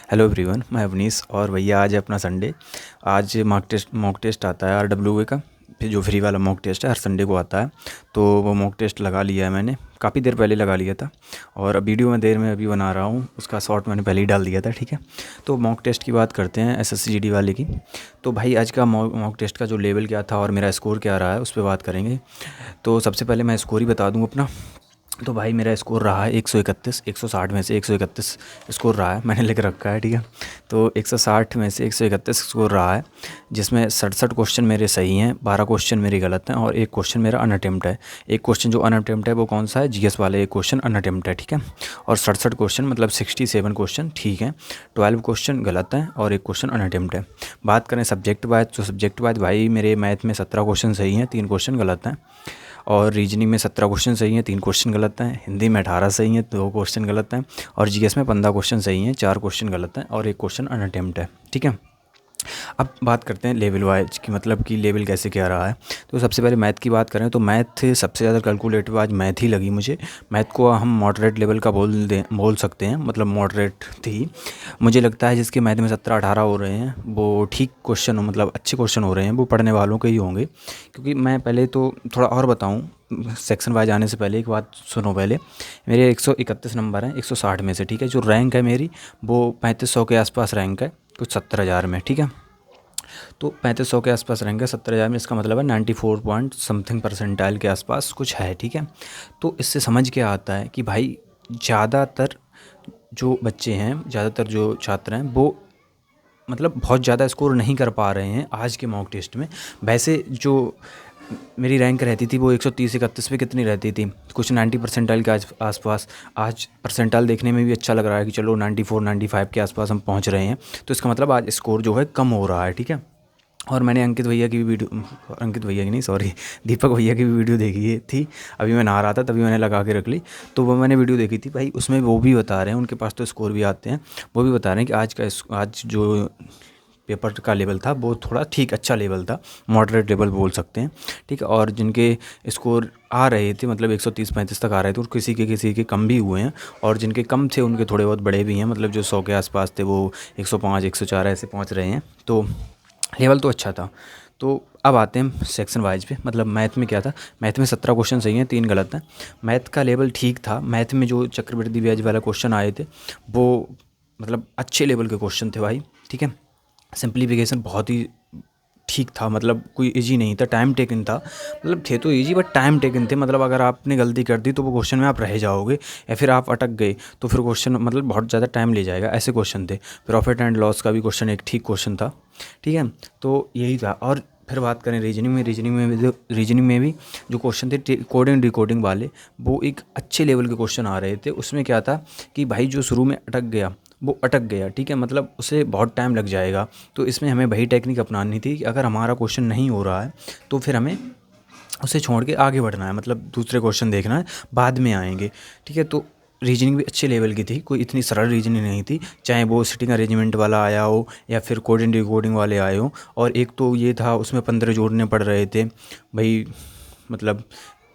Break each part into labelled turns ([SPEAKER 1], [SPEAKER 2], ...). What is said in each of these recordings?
[SPEAKER 1] Hello everyone, मैं अवनीश। और भैया आज है अपना संडे। आज मॉक टेस्ट आता है RWA का, फिर जो फ्री वाला मॉक टेस्ट है हर संडे को आता है। तो वो मॉक टेस्ट लगा लिया है मैंने, काफ़ी देर पहले लगा लिया था। और अब वीडियो में देर में अभी बना रहा हूँ, उसका शॉर्ट मैंने पहले ही डाल दिया था। ठीक है, तो मॉक टेस्ट की बात करते हैं, SSC GD वाले की। तो भाई आज का मॉक टेस्ट का जो लेवल क्या था और मेरा स्कोर क्या रहा है उस पर बात करेंगे। तो सबसे पहले मैं स्कोर ही बता दूँ अपना। तो भाई मेरा स्कोर रहा है 131, 160 में से 131 स्कोर रहा है, मैंने लिख रखा है। ठीक है, तो 160 में से 131 स्कोर रहा है, जिसमें 67 क्वेश्चन मेरे सही हैं, 12 क्वेश्चन मेरे गलत हैं और एक क्वेश्चन मेरा अनअटेम्प्ट है। एक क्वेश्चन जो अनअटेम्प्ट है वो कौन सा है? GS वाले एक क्वेश्चन अनअटेम्प्ट है। ठीक है, और 67 क्वेश्चन मतलब 67 क्वेश्चन ठीक हैं, 12 क्वेश्चन गलत हैं और एक क्वेश्चन अनअटेम्प्ट है। बात करें सब्जेक्ट वाइज, तो सब्जेक्ट वाइज भाई मेरे मैथ में 17 क्वेश्चन सही हैं, 3 क्वेश्चन गलत हैं। और रीजनिंग में 17 क्वेश्चन सही हैं, 3 क्वेश्चन गलत हैं। हिंदी में 18 सही हैं, 2 क्वेश्चन गलत हैं। और GS में 15 क्वेश्चन सही हैं, 4 क्वेश्चन गलत हैं और एक क्वेश्चन अनअटेम्प्ट है। ठीक है, अब बात करते हैं लेवल वाइज की, मतलब कि लेवल कैसे क्या रहा है। तो सबसे पहले मैथ की बात करें तो मैथ सबसे ज़्यादा कैलकुलेटिव आज मैथ ही लगी मुझे। मैथ को हम मॉडरेट लेवल का बोल सकते हैं, मतलब मॉडरेट थी। मुझे लगता है जिसके मैथ में 17-18 हो रहे हैं वो ठीक क्वेश्चन, मतलब अच्छे क्वेश्चन हो रहे हैं, वो पढ़ने वालों के ही होंगे। क्योंकि मैं पहले तो थोड़ा और बताऊँ, सेक्शन वाइज आने से पहले एक बात सुनो। पहले मेरे 131 नंबर हैं 160 में से। ठीक है, जो रैंक है मेरी वो 3500 के आसपास रैंक है, कुछ 70,000 में। ठीक है, तो 3500 के आसपास रहेंगे 70,000 में, इसका मतलब है 94 पॉइंट समथिंग परसेंटाइल के आसपास कुछ है। ठीक है, तो इससे समझ क्या आता है कि भाई ज़्यादातर जो बच्चे हैं, ज़्यादातर जो छात्र हैं वो मतलब बहुत ज़्यादा स्कोर नहीं कर पा रहे हैं आज के मॉक टेस्ट में। वैसे जो मेरी रैंक रहती थी वो 130-131 पे कितनी रहती थी, कुछ 90 परसेंटाइल के आसपास। आज परसेंटाइल देखने में भी अच्छा लग रहा है कि चलो 94-95 के आसपास हम पहुंच रहे हैं। तो इसका मतलब आज स्कोर जो है कम हो रहा है। ठीक है, और मैंने अंकित भैया की भी वीडियो, अंकित भैया की नहीं सॉरी, दीपक भैया की भी वीडियो देखी थी। अभी मैं नहा रहा था तभी मैंने लगा के रख ली। तो वो मैंने वीडियो देखी थी भाई, उसमें वो भी बता रहे हैं, उनके पास तो स्कोर भी आते हैं, वो भी बता रहे हैं कि आज जो पेपर का लेवल था वो थोड़ा ठीक अच्छा लेवल था, मॉडरेट लेवल बोल सकते हैं। ठीक है, और जिनके स्कोर आ रहे थे मतलब 130-135 तक आ रहे थे और किसी के कम भी हुए हैं, और जिनके कम थे उनके थोड़े बहुत बड़े भी हैं, मतलब जो 100 के आसपास थे वो 105 104 ऐसे पहुंच रहे हैं। तो लेवल तो अच्छा था। तो अब आते हैं सेक्शन वाइज पे, मतलब मैथ में क्या था। मैथ में 17 क्वेश्चन सही हैं, 3 गलत हैं। मैथ का लेवल ठीक था। मैथ में जो चक्रवृद्धि ब्याज वाला क्वेश्चन आए थे वो मतलब अच्छे लेवल के क्वेश्चन थे भाई। ठीक है, सिंप्लीफिकेशन बहुत ही ठीक था, मतलब कोई इजी नहीं था, टाइम टेकन था। मतलब थे तो इजी बट टाइम टेकन थे, मतलब अगर आपने गलती कर दी तो वो क्वेश्चन में आप रह जाओगे, या फिर आप अटक गए तो फिर क्वेश्चन मतलब बहुत ज़्यादा टाइम ले जाएगा, ऐसे क्वेश्चन थे। प्रॉफिट एंड लॉस का भी क्वेश्चन एक ठीक क्वेश्चन था। ठीक है, तो यही था। और फिर बात करें रीजनिंग में भी जो क्वेश्चन थे कोडिंग डिकोडिंग वाले, वो एक अच्छे लेवल के क्वेश्चन आ रहे थे। उसमें क्या था कि भाई जो शुरू में अटक गया वो अटक गया। ठीक है, मतलब उसे बहुत टाइम लग जाएगा। तो इसमें हमें वही टेक्निक अपनानी थी कि अगर हमारा क्वेश्चन नहीं हो रहा है तो फिर हमें उसे छोड़ के आगे बढ़ना है, मतलब दूसरे क्वेश्चन देखना है, बाद में आएंगे। ठीक है, तो रीजनिंग भी अच्छे लेवल की थी, कोई इतनी सरल रीजनिंग नहीं थी, चाहे वो सिटिंग अरेंजमेंट वाला आया हो या फिर कोडिंग डिकोडिंग वाले आए हो। और एक तो ये था उसमें 15 जोड़ने पड़ रहे थे भाई, मतलब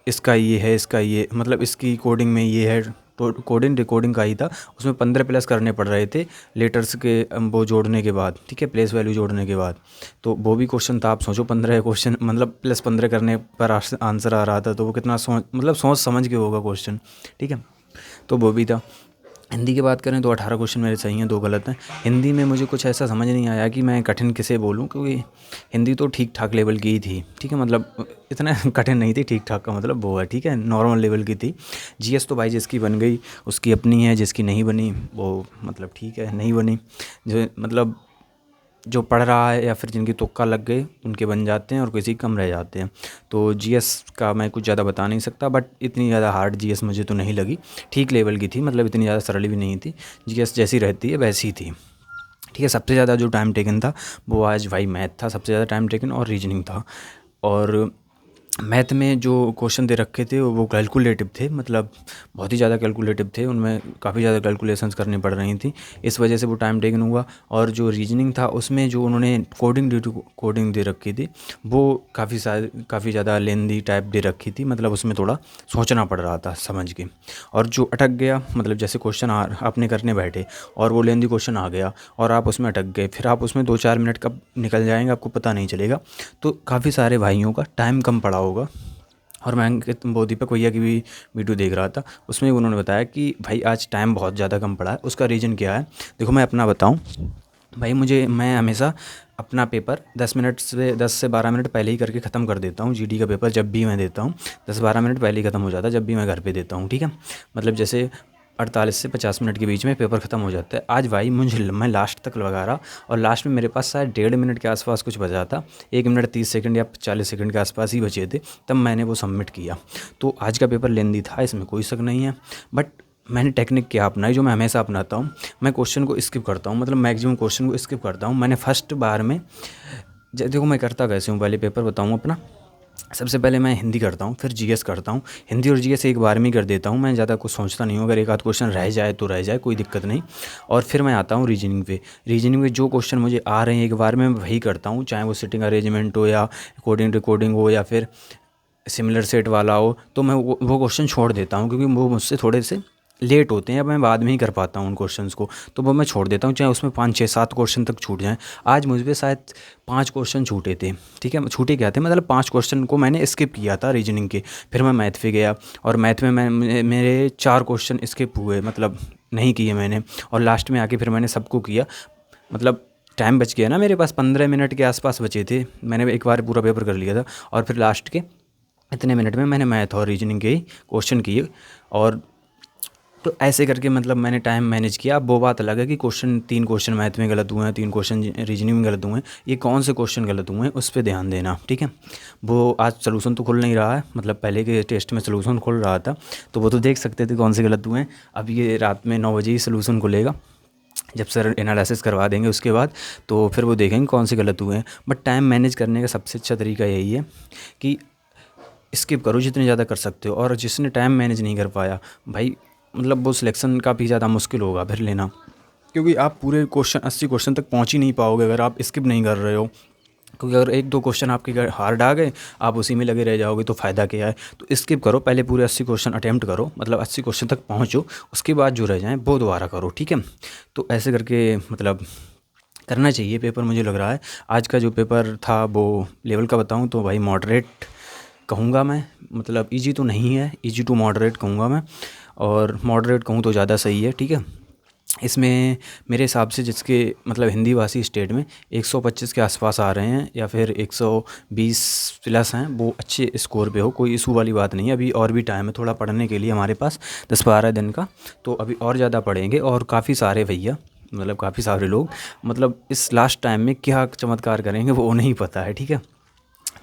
[SPEAKER 1] इसका ये है, इसका ये, मतलब इसकी कोडिंग में ये है, तो कोडिंग डिकोडिंग का ही था। उसमें 15 प्लस करने पड़ रहे थे लेटर्स के, वो जोड़ने के बाद। ठीक है, प्लेस वैल्यू जोड़ने के बाद। तो वो भी क्वेश्चन था, आप सोचो 15 क्वेश्चन मतलब प्लस 15 करने पर आंसर आ रहा था, तो वो कितना सोच समझ के होगा क्वेश्चन। ठीक है, तो वो भी था। हिंदी की बात करें तो 18 क्वेश्चन मेरे सही हैं, 2 गलत हैं। हिंदी में मुझे कुछ ऐसा समझ नहीं आया कि मैं कठिन किसे बोलूं, क्योंकि हिंदी तो ठीक ठाक लेवल की ही थी। ठीक है, मतलब इतना कठिन नहीं थी, ठीक ठाक का मतलब वो है। ठीक है, नॉर्मल लेवल की थी। GS तो भाई जिसकी बन गई उसकी अपनी है, जिसकी नहीं बनी वो मतलब ठीक है, नहीं बनी। जो मतलब जो पढ़ रहा है या फिर जिनकी तुक्का लग गई उनके बन जाते हैं और किसी कम रह जाते हैं। तो GS का मैं कुछ ज़्यादा बता नहीं सकता, बट इतनी ज़्यादा हार्ड GS मुझे तो नहीं लगी, ठीक लेवल की थी, मतलब इतनी ज़्यादा सरल भी नहीं थी। GS जैसी रहती है वैसी थी। ठीक है, सबसे ज़्यादा जो टाइम टेकन था वो आज भाई मैथ था सबसे ज़्यादा टाइम टेकन, और रीजनिंग था। और मैथ में जो क्वेश्चन दे रखे थे वो कैलकुलेटिव थे, मतलब बहुत ही ज़्यादा कैलकुलेटिव थे, उनमें काफ़ी ज़्यादा कैलकुलेशंस करनी पड़ रही थी, इस वजह से वो टाइम टेकन हुआ। और जो रीजनिंग था उसमें जो उन्होंने कोडिंग दे रखी थी वो काफ़ी ज़्यादा लेंदी टाइप दे रखी थी, मतलब उसमें थोड़ा सोचना पड़ रहा था समझ के। और जो अटक गया, मतलब जैसे क्वेश्चन आपने करने बैठे और वो लेंदी क्वेश्चन आ गया और आप उसमें अटक गए, फिर आप उसमें 2-4 मिनट कब निकल जाएंगे आपको पता नहीं चलेगा। तो काफ़ी सारे भाइयों का टाइम कम पड़ा होगा। और मैं वो दीपक भैया की भी वीडियो देख रहा था, उसमें उन्होंने बताया कि भाई आज टाइम बहुत ज़्यादा कम पड़ा है, उसका रीज़न क्या है। देखो मैं अपना बताऊं भाई, मैं हमेशा अपना पेपर 10 से 12 मिनट पहले ही करके ख़त्म कर देता हूँ। जीडी का पेपर जब भी मैं देता हूँ 10-12 मिनट पहले ही ख़त्म हो जाता है, जब भी मैं घर पे देता हूँ, ठीक है। मतलब जैसे 48 से 50 मिनट के बीच में पेपर ख़त्म हो जाता है। आज भाई मैं लास्ट तक लगा रहा, और लास्ट में मेरे पास शायद 1.5 मिनट के आसपास कुछ बचा था, 1 मिनट 30 सेकंड या 40 सेकंड के आसपास ही बचे थे, तब मैंने वो सबमिट किया। तो आज का पेपर लेंदी था, इसमें कोई शक नहीं है, बट मैंने टेक्निक क्या अपनाई जो मैं हमेशा अपनाता हूँ। मैं क्वेश्चन को स्किप करता हूँ, मतलब मैक्सिमम क्वेश्चन को स्किप करता हूँ। मैंने फर्स्ट बार में देखो मैं करता कैसे हूँ, पहले पेपर बताऊँ अपना। सबसे पहले मैं हिंदी करता हूँ, फिर जीएस करता हूँ। हिंदी और जीएस एक बार में ही कर देता हूँ, मैं ज़्यादा कुछ सोचता नहीं हूँ, अगर एक आध क्वेश्चन रह जाए तो रह जाए, कोई दिक्कत नहीं। और फिर मैं आता हूँ रीजनिंग पे। रीजनिंग में जो क्वेश्चन मुझे आ रहे हैं एक बार में मैं वही करता हूँ, चाहे वो सिटिंग अरेंजमेंट हो या कोडिंग रिकॉर्डिंग हो या फिर सिमिलर सेट वाला हो, तो मैं वो क्वेश्चन छोड़ देता हूँ, क्योंकि वो मुझसे थोड़े से लेट होते हैं या मैं बाद में ही कर पाता हूँ उन क्वेश्चंस को, तो वो मैं छोड़ देता हूँ, चाहे उसमें 5 6 7 क्वेश्चन तक छूट जाएँ। आज मुझ पे शायद 5 क्वेश्चन छूटे थे, ठीक है, छूटे क्या थे, मतलब 5 क्वेश्चन को मैंने स्किप किया था रीजनिंग के। फिर मैं मैथ पे गया, और मैथ में मेरे 4 क्वेश्चन स्किप हुए, मतलब नहीं किए मैंने, और लास्ट में आके फिर मैंने सबको किया। मतलब टाइम बच गया ना, मेरे पास 15 मिनट के आसपास बचे थे, मैंने एक बार पूरा पेपर कर लिया था, और फिर लास्ट के इतने मिनट में मैंने मैथ और रीजनिंग के ही क्वेश्चन किए। और तो ऐसे करके मतलब मैंने टाइम मैनेज किया। अब वो बात अलग है कि 3 क्वेश्चन मैथ में गलत हुए हैं, 3 क्वेश्चन रीजनिंग में गलत हुए हैं, ये कौन से क्वेश्चन गलत हुए हैं उस पर ध्यान देना, ठीक है। वो आज सलूशन तो खुल नहीं रहा है, मतलब पहले के टेस्ट में सलूशन खुल रहा था, तो वो तो देख सकते थे कौन से गलत हुए हैं। अब ये रात में 9 बजे ही सलूशन खुलेगा, जब सर एनालिसिस करवा देंगे उसके बाद, तो फिर वो देखेंगे कौन से गलत हुए हैं। बट टाइम मैनेज करने का सबसे अच्छा तरीका यही है कि स्किप करो जितने ज़्यादा कर सकते हो। और जिसने टाइम मैनेज नहीं कर पाया भाई, मतलब वो सिलेक्शन काफ़ी ज़्यादा मुश्किल होगा फिर लेना, क्योंकि आप पूरे क्वेश्चन 80 क्वेश्चन तक पहुंच ही नहीं पाओगे अगर आप स्किप नहीं कर रहे हो। क्योंकि अगर 1-2 क्वेश्चन आपके हार्ड आ गए, आप उसी में लगे रह जाओगे तो फ़ायदा क्या है। तो स्किप करो, पहले पूरे 80 क्वेश्चन अटैम्प्ट करो, मतलब 80 क्वेश्चन तक पहुँचो, उसके बाद जो रह जाएँ वो दोबारा करो, ठीक है। तो ऐसे करके मतलब करना चाहिए पेपर, मुझे लग रहा है। आज का जो पेपर था वो लेवल का बताऊँ तो भाई मॉडरेट कहूँगा मैं, मतलब इजी तो नहीं है, इजी टू मॉडरेट कहूँगा मैं, और मॉडरेट कहूँ तो ज़्यादा सही है, ठीक है। इसमें मेरे हिसाब से जिसके मतलब हिंदी भाषी स्टेट में 125 के आसपास आ रहे हैं या फिर 120 प्लस हैं, वो अच्छे स्कोर पे हो, कोई इशू वाली बात नहीं है। अभी और भी टाइम है थोड़ा पढ़ने के लिए हमारे पास, 10-12 दिन का, तो अभी और ज़्यादा पढ़ेंगे। और काफ़ी सारे भैया, मतलब काफ़ी सारे लोग, मतलब इस लास्ट टाइम में क्या चमत्कार करेंगे वो नहीं पता है, ठीक है।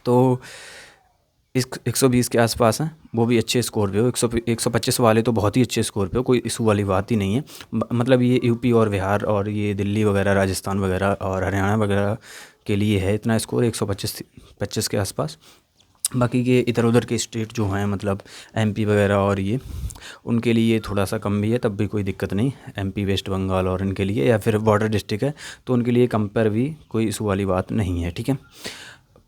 [SPEAKER 1] तो इस 120 के आसपास हैं, वो भी अच्छे स्कोर पे हो। 125 वाले तो बहुत ही अच्छे स्कोर पे हो, कोई इशू वाली बात ही नहीं है। मतलब ये यूपी और बिहार और ये दिल्ली वगैरह, राजस्थान वगैरह और हरियाणा वगैरह के लिए है इतना स्कोर, 125 के आसपास। बाकी के इधर उधर के स्टेट जो हैं, मतलब एमपी वगैरह और ये, उनके लिए थोड़ा सा कम भी है, तब भी कोई दिक्कत नहीं। एमपी, वेस्ट बंगाल और इनके लिए, या फिर बॉर्डर डिस्ट्रिक्ट है तो उनके लिए कंपेयर भी कोई इशू वाली बात नहीं है, ठीक है।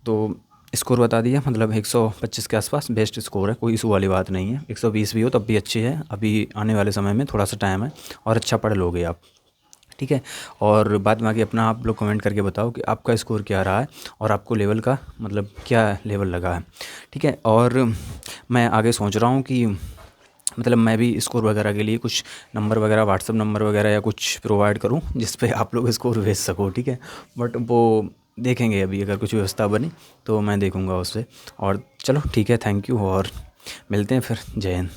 [SPEAKER 1] तो स्कोर बता दिया, मतलब 125 के आसपास बेस्ट स्कोर है, कोई इशू वाली बात नहीं है। 120 भी हो तब भी अच्छी है, अभी आने वाले समय में थोड़ा सा टाइम है और अच्छा पढ़ लोगे आप, ठीक है। और बाद में आके अपना आप लोग कमेंट करके बताओ कि आपका स्कोर क्या रहा है और आपको लेवल का मतलब क्या लेवल लगा है, ठीक है। और मैं आगे सोच रहा हूँ कि मतलब मैं भी स्कोर वगैरह के लिए कुछ नंबर वगैरह, व्हाट्सअप नंबर वगैरह या कुछ प्रोवाइड करूँ जिस पे आप लोग स्कोर भेज सको, ठीक है। बट वो देखेंगे, अभी अगर कुछ व्यवस्था बनी तो मैं देखूँगा उससे। और चलो ठीक है, थैंक यू, और मिलते हैं फिर, जय हिंद।